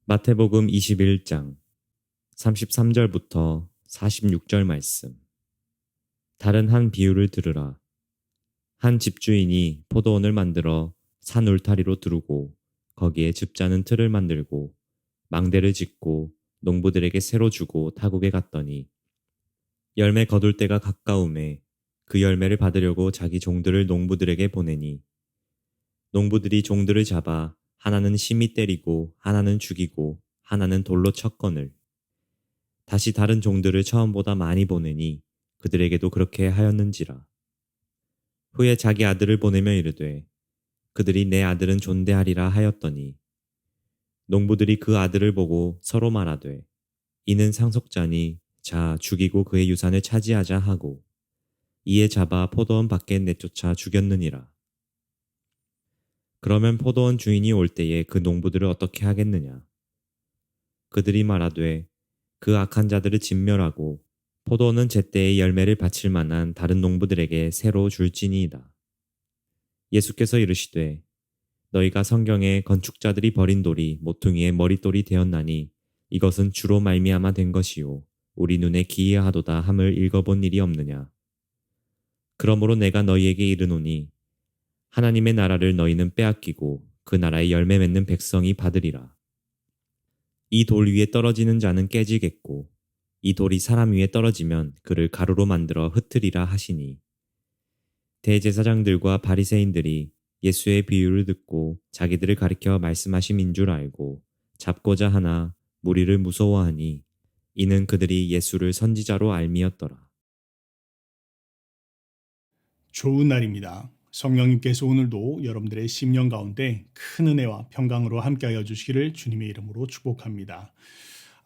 마태복음 21장 33절부터 46절 말씀. 다른 한 비유를 들으라. 한 집주인이 포도원을 만들어 산 울타리로 두르고 거기에 즙자는 틀을 만들고 망대를 짓고 농부들에게 새로 주고 타국에 갔더니 열매 거둘 때가 가까움에 그 열매를 받으려고 자기 종들을 농부들에게 보내니 농부들이 종들을 잡아 하나는 심히 때리고 하나는 죽이고 하나는 돌로 쳤거늘 다시 다른 종들을 처음보다 많이 보내니 그들에게도 그렇게 하였는지라. 후에 자기 아들을 보내며 이르되 그들이 내 아들은 존대하리라 하였더니 농부들이 그 아들을 보고 서로 말하되 이는 상속자니 자 죽이고 그의 유산을 차지하자 하고 이에 잡아 포도원 밖에 내쫓아 죽였느니라. 그러면 포도원 주인이 올 때에 그 농부들을 어떻게 하겠느냐? 그들이 말하되 그 악한 자들을 진멸하고 포도원은 제때의 열매를 바칠 만한 다른 농부들에게 새로 줄지니이다. 예수께서 이르시되 너희가 성경에 건축자들이 버린 돌이 모퉁이의 머릿돌이 되었나니 이것은 주로 말미암아 된 것이요 우리 눈에 기이하도다 함을 읽어본 일이 없느냐. 그러므로 내가 너희에게 이르노니 하나님의 나라를 너희는 빼앗기고 그 나라의 열매 맺는 백성이 받으리라. 이 돌 위에 떨어지는 자는 깨지겠고 이 돌이 사람 위에 떨어지면 그를 가루로 만들어 흩으리라 하시니 대제사장들과 바리새인들이 예수의 비유를 듣고 자기들을 가리켜 말씀하심인 줄 알고 잡고자 하나 무리를 무서워하니 이는 그들이 예수를 선지자로 알미었더라. 좋은 날입니다. 성령님께서 오늘도 여러분들의 심령 가운데 큰 은혜와 평강으로 함께하여 주시기를 주님의 이름으로 축복합니다.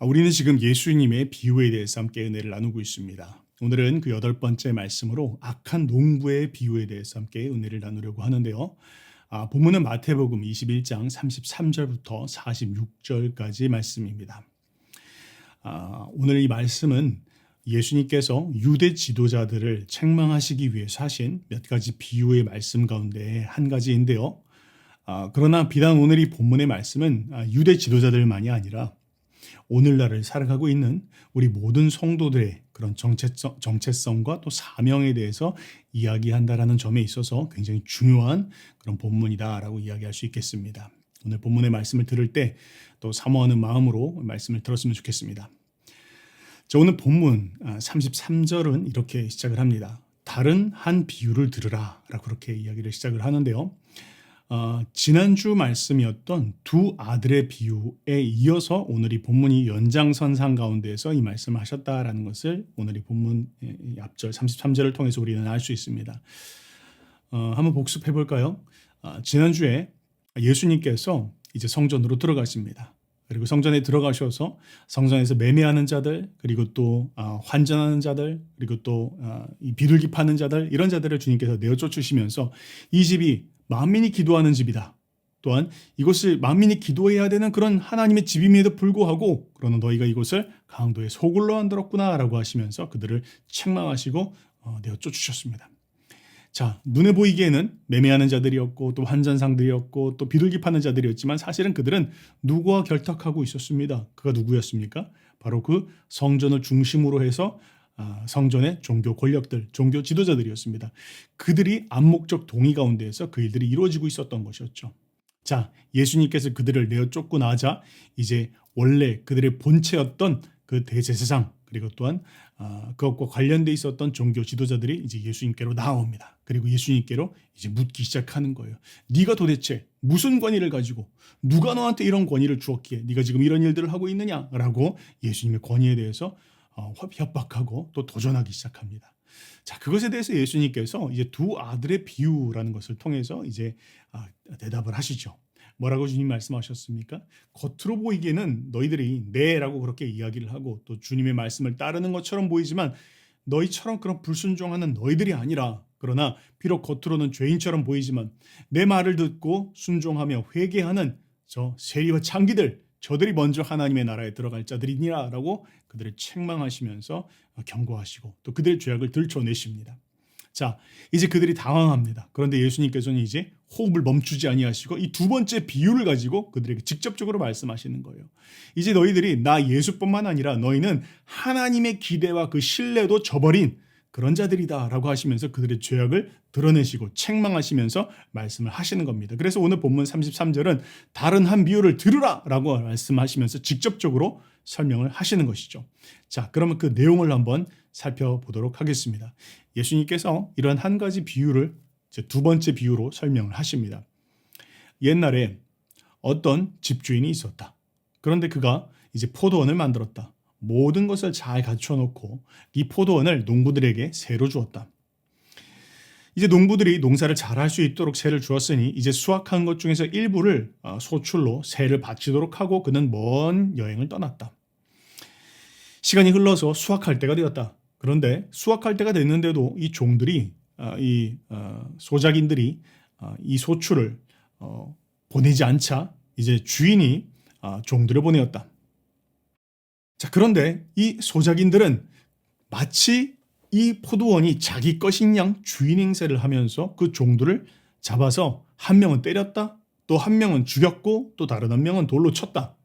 우리는 지금 예수님의 비유에 대해서 함께 은혜를 나누고 있습니다. 오늘은 그 8번째 말씀으로 악한 농부의 비유에 대해서 함께 은혜를 나누려고 하는데요. 본문은 마태복음 21장 33절부터 46절까지 말씀입니다. 오늘 이 말씀은 예수님께서 유대 지도자들을 책망하시기 위해서 하신 몇 가지 비유의 말씀 가운데 한 가지인데요. 그러나 비단 오늘 이 본문의 말씀은 유대 지도자들만이 아니라 오늘날을 살아가고 있는 우리 모든 성도들의 그런 정체성과 또 사명에 대해서 이야기한다라는 점에 있어서 굉장히 중요한 그런 본문이다라고 이야기할 수 있겠습니다. 오늘 본문의 말씀을 들을 때 또 사모하는 마음으로 말씀을 들었으면 좋겠습니다. 자, 오늘 본문 33절은 이렇게 시작을 합니다. 다른 한 비유를 들으라 라고 그렇게 이야기를 시작을 하는데요. 지난주 말씀이었던 두 아들의 비유에 이어서 오늘 이 본문이 연장선상 가운데에서 이 말씀을 하셨다라는 것을 오늘 이 본문 앞절 33절을 통해서 우리는 알 수 있습니다. 한번 복습해 볼까요? 지난주에 예수님께서 이제 성전으로 들어가십니다. 그리고 성전에 들어가셔서 성전에서 매매하는 자들, 그리고 또 환전하는 자들, 그리고 또 이 비둘기 파는 자들, 이런 자들을 주님께서 내어쫓으시면서 이 집이 만민이 기도하는 집이다. 또한 이것을 만민이 기도해야 되는 그런 하나님의 집임에도 불구하고 그러나 너희가 이곳을 강도의 소굴로 만들었구나라고 하시면서 그들을 책망하시고 내어쫓으셨습니다. 자, 눈에 보이기에는 매매하는 자들이었고 또 환전상들이었고 또 비둘기 파는 자들이었지만 사실은 그들은 누구와 결탁하고 있었습니다. 그가 누구였습니까? 바로 그 성전을 중심으로 해서 성전의 종교 권력들, 종교 지도자들이었습니다. 그들이 암묵적 동의 가운데에서 그 일들이 이루어지고 있었던 것이었죠. 자, 예수님께서 그들을 내어쫓고 나자 이제 원래 그들의 본체였던 그 대제사장 그리고 또한 그것과 관련돼 있었던 종교 지도자들이 이제 예수님께로 나옵니다. 그리고 예수님께로 이제 묻기 시작하는 거예요. 네가 도대체 무슨 권위를 가지고 누가 너한테 이런 권위를 주었기에 네가 지금 이런 일들을 하고 있느냐라고 예수님의 권위에 대해서 협박하고 또 도전하기 시작합니다. 자, 그것에 대해서 예수님께서 이제 두 아들의 비유라는 것을 통해서 이제 대답을 하시죠. 뭐라고 주님 말씀하셨습니까? 겉으로 보이기에는 너희들이 네라고 그렇게 이야기를 하고 또 주님의 말씀을 따르는 것처럼 보이지만 너희처럼 그런 불순종하는 너희들이 아니라 그러나 비록 겉으로는 죄인처럼 보이지만 내 말을 듣고 순종하며 회개하는 저 세리와 창기들 저들이 먼저 하나님의 나라에 들어갈 자들이니라 라고 그들을 책망하시면서 경고하시고 또 그들의 죄악을 들춰내십니다. 자, 이제 그들이 당황합니다. 그런데 예수님께서는 이제 호흡을 멈추지 아니하시고 이 두 번째 비유를 가지고 그들에게 직접적으로 말씀하시는 거예요. 이제 너희들이 나 예수뿐만 아니라 너희는 하나님의 기대와 그 신뢰도 저버린 그런 자들이다라고 하시면서 그들의 죄악을 드러내시고 책망하시면서 말씀을 하시는 겁니다. 그래서 오늘 본문 33절은 다른 한 비유를 들으라라고 말씀하시면서 직접적으로 설명을 하시는 것이죠. 자, 그러면 그 내용을 한번 살펴보도록 하겠습니다. 예수님께서 이런 한 가지 비유를 이제 두 번째 비유로 설명을 하십니다. 옛날에 어떤 집주인이 있었다. 그런데 그가 이제 포도원을 만들었다. 모든 것을 잘 갖춰놓고 이 포도원을 농부들에게 새로 주었다. 이제 농부들이 농사를 잘할 수 있도록 새를 주었으니 이제 수확한 것 중에서 일부를 소출로 새를 바치도록 하고 그는 먼 여행을 떠났다. 시간이 흘러서 수확할 때가 되었다. 그런데 수확할 때가 됐는데도 이 종들이 소작인들이 이 소출을 보내지 않자 이제 주인이 종들을 보내었다. 자, 그런데 이 소작인들은 마치 이 포도원이 자기 것인 양 주인 행세를 하면서 그 종들을 잡아서 한 명은 때렸다, 또 한 명은 죽였고 또 다른 한 명은 돌로 쳤다.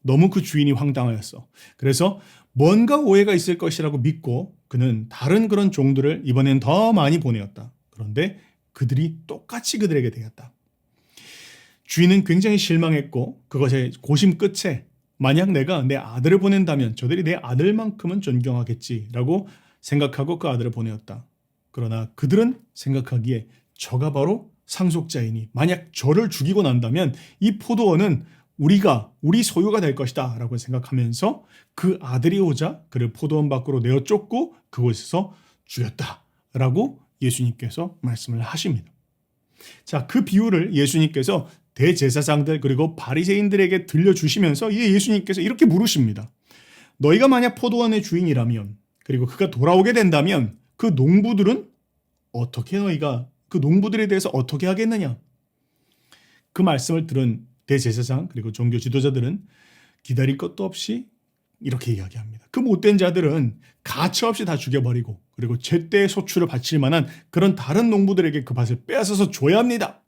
너무 그 주인이 황당하였어. 그래서 뭔가 오해가 있을 것이라고 믿고 그는 다른 그런 종들을 이번엔 더 많이 보내었다. 그런데 그들이 똑같이 그들에게 대했다. 주인은 굉장히 실망했고 그것의 고심 끝에 만약 내가 내 아들을 보낸다면 저들이 내 아들만큼은 존경하겠지라고 생각하고 그 아들을 보내었다. 그러나 그들은 생각하기에 저가 바로 상속자이니 만약 저를 죽이고 난다면 이 포도원은 우리 소유가 될 것이다 라고 생각하면서 그 아들이 오자 그를 포도원 밖으로 내어 쫓고 그곳에서 죽였다 라고 예수님께서 말씀을 하십니다. 자, 그 비유를 예수님께서 대제사장들 그리고 바리새인들에게 들려주시면서 예수님께서 이렇게 물으십니다. 너희가 만약 포도원의 주인이라면 그리고 그가 돌아오게 된다면 그 농부들은 너희가 그 농부들에 대해서 어떻게 하겠느냐? 그 말씀을 들은 대제사장 그리고 종교 지도자들은 기다릴 것도 없이 이렇게 이야기합니다. 그 못된 자들은 가차없이 다 죽여버리고 그리고 제때 소출을 바칠 만한 그런 다른 농부들에게 그 밭을 빼앗아서 줘야 합니다.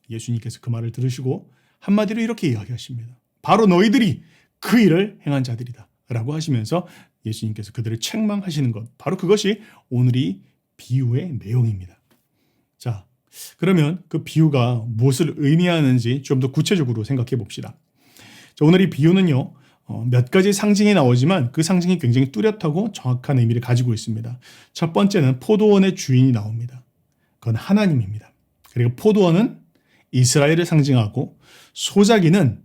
예수님께서 그 말을 들으시고 한마디로 이렇게 이야기하십니다. 바로 너희들이 그 일을 행한 자들이다 라고 하시면서 예수님께서 그들을 책망하시는 것, 바로 그것이 오늘 이 비유의 내용입니다. 자, 그러면 그 비유가 무엇을 의미하는지 좀 더 구체적으로 생각해 봅시다. 자, 오늘 이 비유는요, 몇 가지 상징이 나오지만 그 상징이 굉장히 뚜렷하고 정확한 의미를 가지고 있습니다. 첫 번째는 포도원의 주인이 나옵니다. 그건 하나님입니다. 그리고 포도원은 이스라엘을 상징하고 소작이는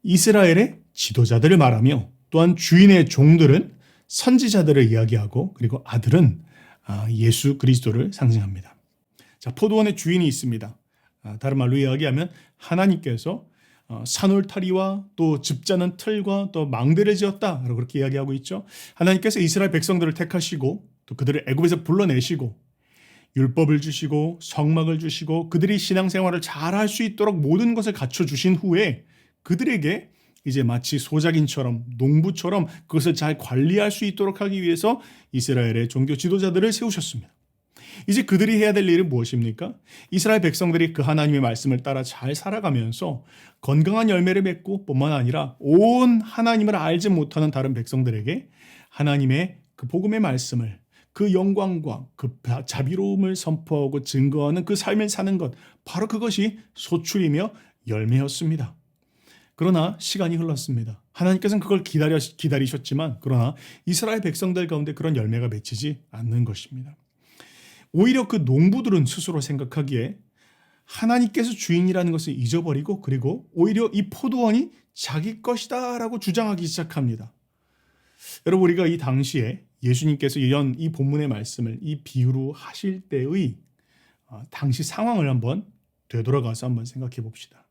이스라엘의 지도자들을 말하며 또한 주인의 종들은 선지자들을 이야기하고 그리고 아들은 예수 그리스도를 상징합니다. 자, 포도원의 주인이 있습니다. 다른 말로 이야기하면 하나님께서 산울타리와 또 즙자는 틀과 또 망대를 지었다라고 그렇게 이야기하고 있죠. 하나님께서 이스라엘 백성들을 택하시고 또 그들을 애굽에서 불러내시고 율법을 주시고 성막을 주시고 그들이 신앙생활을 잘할 수 있도록 모든 것을 갖춰주신 후에 그들에게 이제 마치 소작인처럼 농부처럼 그것을 잘 관리할 수 있도록 하기 위해서 이스라엘의 종교 지도자들을 세우셨습니다. 이제 그들이 해야 될 일은 무엇입니까? 이스라엘 백성들이 그 하나님의 말씀을 따라 잘 살아가면서 건강한 열매를 맺고 뿐만 아니라 온 하나님을 알지 못하는 다른 백성들에게 하나님의 그 복음의 말씀을 그 영광과 그 자비로움을 선포하고 증거하는 그 삶을 사는 것, 바로 그것이 소출이며 열매였습니다. 그러나 시간이 흘렀습니다. 하나님께서는 그걸 기다리셨지만 그러나 이스라엘 백성들 가운데 그런 열매가 맺히지 않는 것입니다. 오히려 그 농부들은 스스로 생각하기에 하나님께서 주인이라는 것을 잊어버리고 그리고 오히려 이 포도원이 자기 것이다 라고 주장하기 시작합니다. 여러분, 우리가 이 당시에 예수님께서 이 본문의 말씀을 이 비유로 하실 때의 당시 상황을 한번 되돌아가서 한번 생각해 봅시다.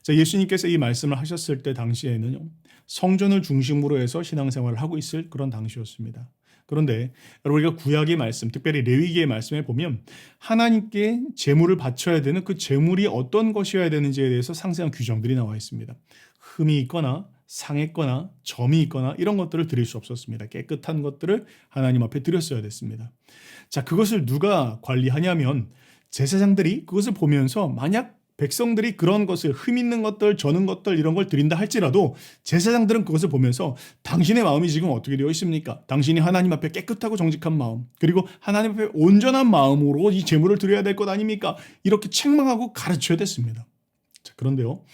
자, 예수님께서 이 말씀을 하셨을 때 당시에는요, 성전을 중심으로 해서 신앙생활을 하고 있을 그런 당시였습니다. 그런데 여러분, 우리가 구약의 말씀, 특별히 레위기의 말씀에 보면 하나님께 제물을 바쳐야 되는 그 제물이 어떤 것이어야 되는지에 대해서 상세한 규정들이 나와 있습니다. 흠이 있거나 상했거나 점이 있거나 이런 것들을 드릴 수 없었습니다. 깨끗한 것들을 하나님 앞에 드렸어야 됐습니다. 자, 그것을 누가 관리하냐면 제사장들이 그것을 보면서 만약 백성들이 그런 것을 흠 있는 것들, 저는 것들 이런 걸 드린다 할지라도 제사장들은 그것을 보면서 당신의 마음이 지금 어떻게 되어 있습니까? 당신이 하나님 앞에 깨끗하고 정직한 마음, 그리고 하나님 앞에 온전한 마음으로 이 제물을 드려야 될 것 아닙니까? 이렇게 책망하고 가르쳐야 됐습니다. 자, 그런데요.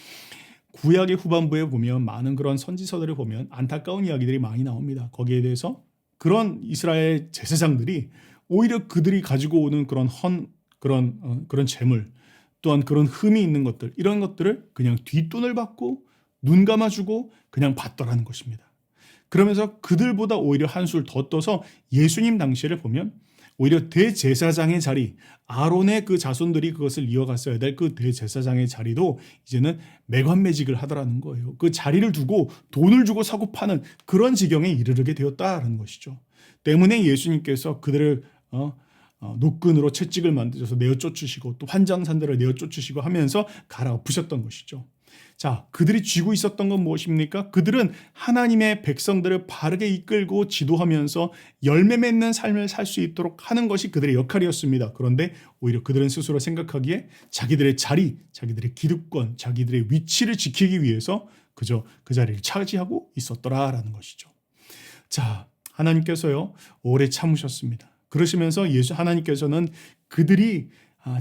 구약의 후반부에 보면 많은 그런 선지서들을 보면 안타까운 이야기들이 많이 나옵니다. 거기에 대해서 그런 이스라엘 제사장들이 오히려 그들이 가지고 오는 그런 재물, 또한 그런 흠이 있는 것들, 이런 것들을 그냥 뒷돈을 받고 눈 감아주고 그냥 받더라는 것입니다. 그러면서 그들보다 오히려 한술 더 떠서 예수님 당시를 보면 오히려 대제사장의 자리, 아론의 그 자손들이 그것을 이어갔어야 될 그 대제사장의 자리도 이제는 매관매직을 하더라는 거예요. 그 자리를 두고 돈을 주고 사고 파는 그런 지경에 이르게 되었다라는 것이죠. 때문에 예수님께서 그들을 노끈으로 채찍을 만드셔서 내어 쫓으시고 또 환장산들을 내어 쫓으시고 하면서 갈아엎으셨던 것이죠. 자, 그들이 쥐고 있었던 건 무엇입니까? 그들은 하나님의 백성들을 바르게 이끌고 지도하면서 열매 맺는 삶을 살 수 있도록 하는 것이 그들의 역할이었습니다. 그런데 오히려 그들은 스스로 생각하기에 자기들의 자리, 자기들의 기득권, 자기들의 위치를 지키기 위해서 그저 그 자리를 차지하고 있었더라라는 것이죠. 자, 하나님께서요 오래 참으셨습니다. 그러시면서 하나님께서는 그들이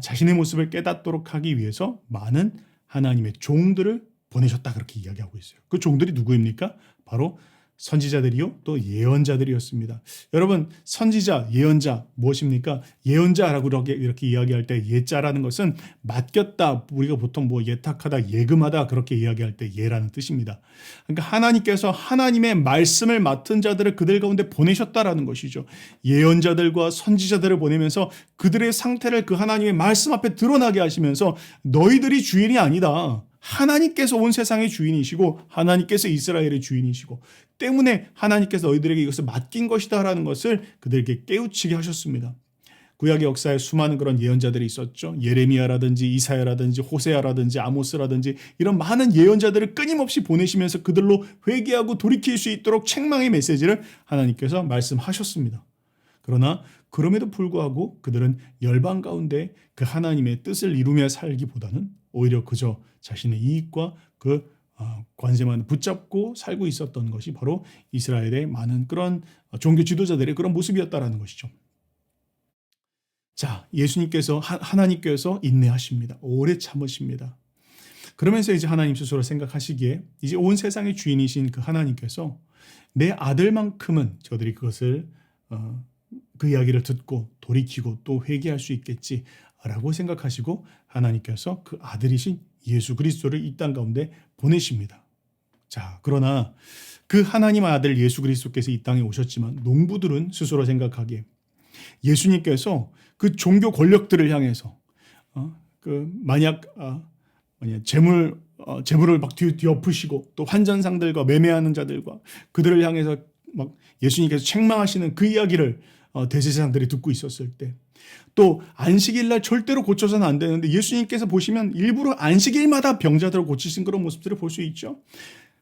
자신의 모습을 깨닫도록 하기 위해서 많은 하나님의 종들을 보내셨다 그렇게 이야기하고 있어요. 그 종들이 누구입니까? 바로 선지자들이요 또 예언자들이었습니다. 여러분 선지자, 예언자 무엇입니까? 예언자라고 이렇게 이야기할 때 예자라는 것은 맡겼다, 우리가 보통 뭐 예탁하다, 예금하다 그렇게 이야기할 때 예라는 뜻입니다. 그러니까 하나님께서 하나님의 말씀을 맡은 자들을 그들 가운데 보내셨다라는 것이죠. 예언자들과 선지자들을 보내면서 그들의 상태를 그 하나님의 말씀 앞에 드러나게 하시면서 너희들이 주인이 아니다. 하나님께서 온 세상의 주인이시고 하나님께서 이스라엘의 주인이시고 때문에 하나님께서 너희들에게 이것을 맡긴 것이다라는 것을 그들에게 깨우치게 하셨습니다. 구약의 역사에 수많은 그런 예언자들이 있었죠. 예레미야라든지 이사야라든지 호세아라든지 아모스라든지 이런 많은 예언자들을 끊임없이 보내시면서 그들로 회개하고 돌이킬 수 있도록 책망의 메시지를 하나님께서 말씀하셨습니다. 그러나 그럼에도 불구하고 그들은 열방 가운데 그 하나님의 뜻을 이루며 살기보다는 오히려 그저 자신의 이익과 그 관세만 붙잡고 살고 있었던 것이 바로 이스라엘의 많은 그런 종교 지도자들의 그런 모습이었다라는 것이죠. 자, 예수님께서 하나님께서 인내하십니다. 오래 참으십니다. 그러면서 이제 하나님 스스로 생각하시기에 이제 온 세상의 주인이신 그 하나님께서 내 아들만큼은 저들이 그것을 그 이야기를 듣고 돌이키고 또 회개할 수 있겠지라고 생각하시고 하나님께서 그 아들이신 예수 그리스도를 이 땅 가운데 보내십니다. 자, 그러나 그 하나님 아들 예수 그리스도께서 이 땅에 오셨지만 농부들은 스스로 생각하기에 예수님께서 그 종교 권력들을 향해서 만약 재물을 막 뒤엎으시고 또 환전상들과 매매하는 자들과 그들을 향해서 막 예수님께서 책망하시는 그 이야기를 대제사장들이 듣고 있었을 때 또 안식일날 절대로 고쳐서는 안 되는데 예수님께서 보시면 일부러 안식일마다 병자들을 고치신 그런 모습들을 볼 수 있죠.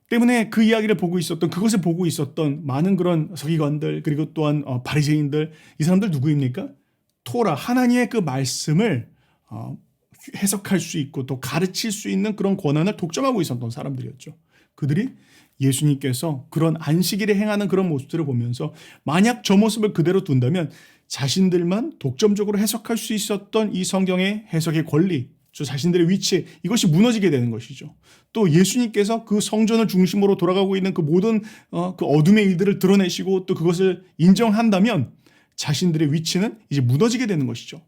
때문에 그 이야기를 보고 있었던 그것을 보고 있었던 많은 그런 서기관들 그리고 또한 바리새인들 이 사람들 누구입니까? 토라 하나님의 그 말씀을 해석할 수 있고 또 가르칠 수 있는 그런 권한을 독점하고 있었던 사람들이었죠. 그들이 예수님께서 그런 안식일에 행하는 그런 모습들을 보면서 만약 저 모습을 그대로 둔다면 자신들만 독점적으로 해석할 수 있었던 이 성경의 해석의 권리, 저 자신들의 위치 이것이 무너지게 되는 것이죠. 또 예수님께서 그 성전을 중심으로 돌아가고 있는 그 모든 그 어둠의 일들을 드러내시고 또 그것을 인정한다면 자신들의 위치는 이제 무너지게 되는 것이죠.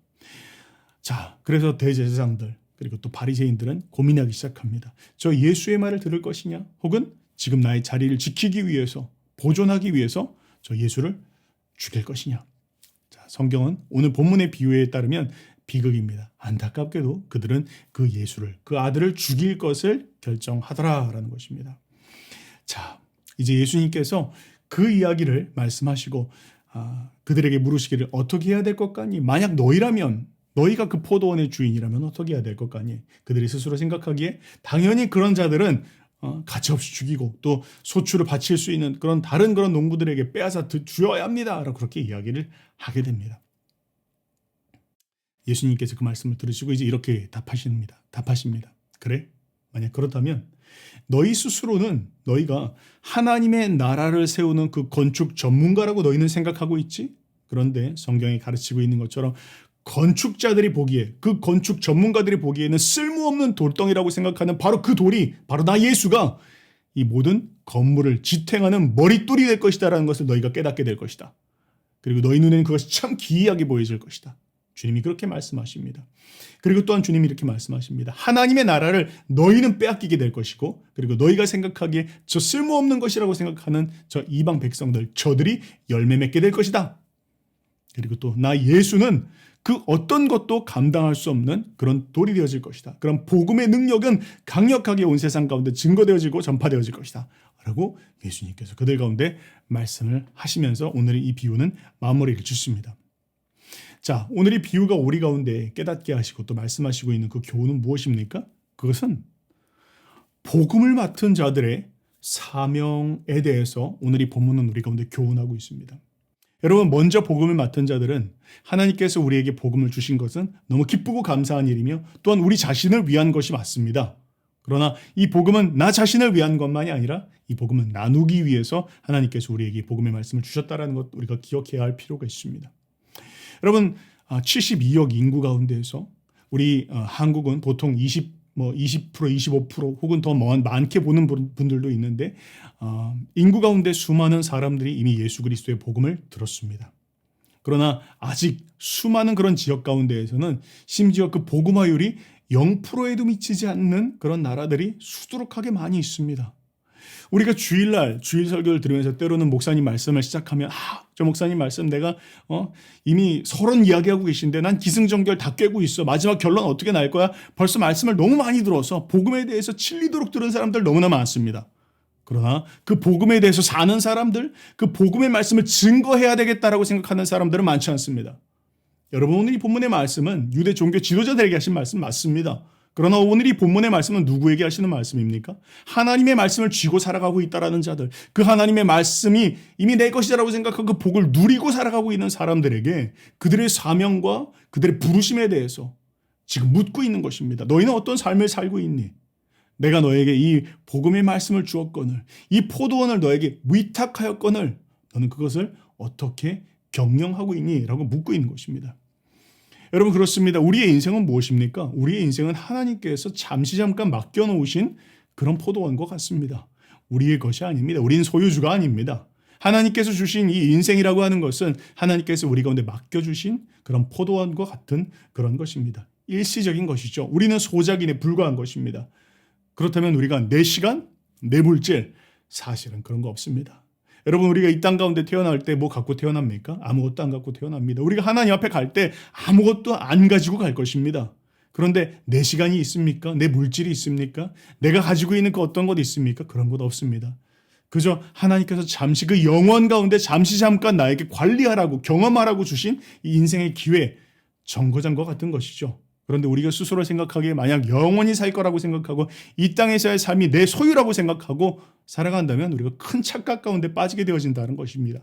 자, 그래서 대제사장들 그리고 또 바리새인들은 고민하기 시작합니다. 저 예수의 말을 들을 것이냐 혹은 지금 나의 자리를 지키기 위해서 보존하기 위해서 저 예수를 죽일 것이냐. 자, 성경은 오늘 본문의 비유에 따르면 비극입니다. 안타깝게도 그들은 그 예수를 그 아들을 죽일 것을 결정하더라라는 것입니다. 자, 이제 예수님께서 그 이야기를 말씀하시고 그들에게 물으시기를 어떻게 해야 될 것 같니? 만약 너희라면 너희가 그 포도원의 주인이라면 어떻게 해야 될 것 같니? 그들이 스스로 생각하기에 당연히 그런 자들은 가치없이 죽이고 또 소출을 바칠 수 있는 그런 다른 그런 농부들에게 빼앗아 주어야 합니다라고 그렇게 이야기를 하게 됩니다. 예수님께서 그 말씀을 들으시고 이제 이렇게 답하십니다. 그래? 만약 그렇다면 너희 스스로는 너희가 하나님의 나라를 세우는 그 건축 전문가라고 너희는 생각하고 있지? 그런데 성경이 가르치고 있는 것처럼 건축자들이 보기에 그 건축 전문가들이 보기에는 쓸모없는 돌덩이라고 생각하는 바로 그 돌이 바로 나 예수가 이 모든 건물을 지탱하는 머릿돌이 될 것이다라는 것을 너희가 깨닫게 될 것이다. 그리고 너희 눈에는 그것이 참 기이하게 보여질 것이다. 주님이 그렇게 말씀하십니다. 그리고 또한 주님이 이렇게 말씀하십니다. 하나님의 나라를 너희는 빼앗기게 될 것이고 그리고 너희가 생각하기에 저 쓸모없는 것이라고 생각하는 저 이방 백성들 저들이 열매 맺게 될 것이다. 그리고 또 나 예수는 그 어떤 것도 감당할 수 없는 그런 돌이 되어질 것이다. 그런 복음의 능력은 강력하게 온 세상 가운데 증거되어지고 전파되어질 것이다. 라고 예수님께서 그들 가운데 말씀을 하시면서 오늘의 이 비유는 마무리를 짓습니다. 자, 오늘 이 비유가 우리 가운데 깨닫게 하시고 또 말씀하시고 있는 그 교훈은 무엇입니까? 그것은 복음을 맡은 자들의 사명에 대해서 오늘 이 본문은 우리 가운데 교훈하고 있습니다. 여러분, 먼저 복음을 맡은 자들은 하나님께서 우리에게 복음을 주신 것은 너무 기쁘고 감사한 일이며 또한 우리 자신을 위한 것이 맞습니다. 그러나 이 복음은 나 자신을 위한 것만이 아니라 이 복음은 나누기 위해서 하나님께서 우리에게 복음의 말씀을 주셨다는 것 우리가 기억해야 할 필요가 있습니다. 여러분, 72억 인구 가운데에서 우리 한국은 보통 20% 25% 혹은 더 많게 보는 분들도 있는데 인구 가운데 수많은 사람들이 이미 예수 그리스도의 복음을 들었습니다. 그러나 아직 수많은 그런 지역 가운데에서는 심지어 그 복음화율이 0%에도 미치지 않는 그런 나라들이 수두룩하게 많이 있습니다. 우리가 주일 설교를 들으면서 때로는 목사님 말씀을 시작하면 저 목사님 말씀 내가 이미 서론 이야기하고 계신데 난 기승전결 다 꿰고 있어. 마지막 결론 어떻게 날 거야? 벌써 말씀을 너무 많이 들어서 복음에 대해서 질리도록 들은 사람들 너무나 많습니다. 그러나 그 복음에 대해서 사는 사람들, 그 복음의 말씀을 증거해야 되겠다라고 생각하는 사람들은 많지 않습니다. 여러분, 오늘 이 본문의 말씀은 유대 종교 지도자들에게 하신 말씀 맞습니다. 그러나 오늘 이 본문의 말씀은 누구에게 하시는 말씀입니까? 하나님의 말씀을 쥐고 살아가고 있다라는 자들, 그 하나님의 말씀이 이미 내 것이라고 생각하고 그 복을 누리고 살아가고 있는 사람들에게 그들의 사명과 그들의 부르심에 대해서 지금 묻고 있는 것입니다. 너희는 어떤 삶을 살고 있니? 내가 너에게 이 복음의 말씀을 주었거늘, 이 포도원을 너에게 위탁하였거늘 너는 그것을 어떻게 경영하고 있니? 라고 묻고 있는 것입니다. 여러분, 그렇습니다. 우리의 인생은 무엇입니까? 우리의 인생은 하나님께서 잠깐 맡겨놓으신 그런 포도원과 같습니다. 우리의 것이 아닙니다. 우리는 소유주가 아닙니다. 하나님께서 주신 이 인생이라고 하는 것은 하나님께서 우리 가운데 맡겨주신 그런 포도원과 같은 그런 것입니다. 일시적인 것이죠. 우리는 소작인에 불과한 것입니다. 그렇다면 우리가 내 시간, 내 물질, 사실은 그런 거 없습니다. 여러분, 우리가 이 땅 가운데 태어날 때 뭐 갖고 태어납니까? 아무것도 안 갖고 태어납니다. 우리가 하나님 앞에 갈 때 아무것도 안 가지고 갈 것입니다. 그런데 내 시간이 있습니까? 내 물질이 있습니까? 내가 가지고 있는 그 어떤 것 있습니까? 그런 것 없습니다. 그저 하나님께서 잠시 그 영원 가운데 잠깐 나에게 관리하라고 경험하라고 주신 이 인생의 기회, 정거장과 같은 것이죠. 그런데 우리가 스스로 생각하기에 만약 영원히 살 거라고 생각하고 이 땅에서의 삶이 내 소유라고 생각하고 살아간다면 우리가 큰 착각 가운데 빠지게 되어진다는 것입니다.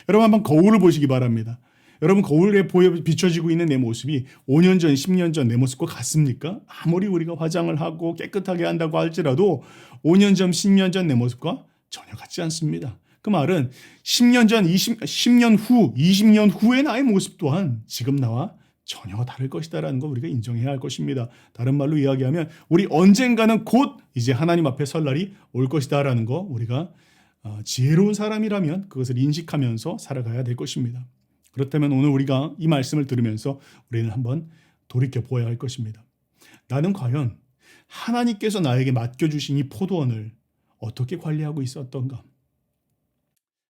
여러분, 한번 거울을 보시기 바랍니다. 여러분, 거울에 비춰지고 있는 내 모습이 5년 전, 10년 전 내 모습과 같습니까? 아무리 우리가 화장을 하고 깨끗하게 한다고 할지라도 5년 전, 10년 전 내 모습과 전혀 같지 않습니다. 그 말은 10년 전, 10년 후, 20년 후의 나의 모습 또한 지금 나와 전혀 다를 것이다라는 거 우리가 인정해야 할 것입니다. 다른 말로 이야기하면 우리 언젠가는 곧 이제 하나님 앞에 설 날이 올 것이다라는 거 우리가 지혜로운 사람이라면 그것을 인식하면서 살아가야 될 것입니다. 그렇다면 오늘 우리가 이 말씀을 들으면서 우리는 한번 돌이켜 보아야 할 것입니다. 나는 과연 하나님께서 나에게 맡겨주신 이 포도원을 어떻게 관리하고 있었던가?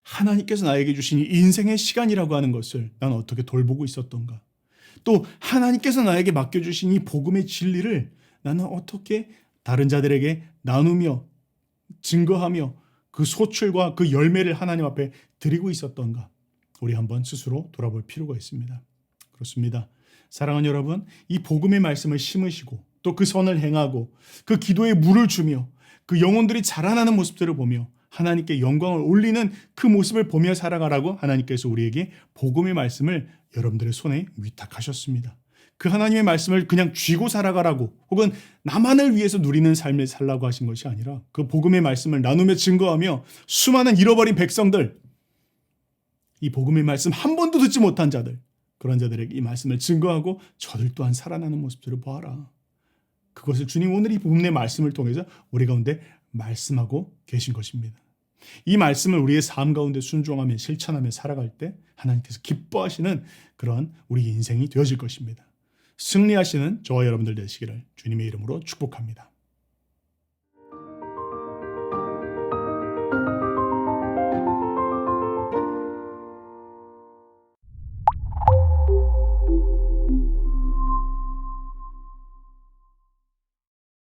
하나님께서 나에게 주신 이 인생의 시간이라고 하는 것을 난 어떻게 돌보고 있었던가? 또 하나님께서 나에게 맡겨주신 이 복음의 진리를 나는 어떻게 다른 자들에게 나누며 증거하며 그 소출과 그 열매를 하나님 앞에 드리고 있었던가? 우리 한번 스스로 돌아볼 필요가 있습니다. 그렇습니다. 사랑하는 여러분, 이 복음의 말씀을 심으시고 또 그 선을 행하고 그 기도에 물을 주며 그 영혼들이 자라나는 모습들을 보며 하나님께 영광을 올리는 그 모습을 보며 살아가라고 하나님께서 우리에게 복음의 말씀을 여러분들의 손에 위탁하셨습니다. 그 하나님의 말씀을 그냥 쥐고 살아가라고 혹은 나만을 위해서 누리는 삶을 살라고 하신 것이 아니라 그 복음의 말씀을 나누며 증거하며 수많은 잃어버린 백성들, 이 복음의 말씀 한 번도 듣지 못한 자들, 그런 자들에게 이 말씀을 증거하고 저들 또한 살아나는 모습들을 보아라. 그것을 주님 오늘 이 복음의 말씀을 통해서 우리 가운데 말씀하고 계신 것입니다. 이 말씀을 우리의 삶 가운데 순종하며 실천하며 살아갈 때 하나님께서 기뻐하시는 그런 우리 인생이 되어질 것입니다. 승리하시는 저와 여러분들 되시기를 주님의 이름으로 축복합니다.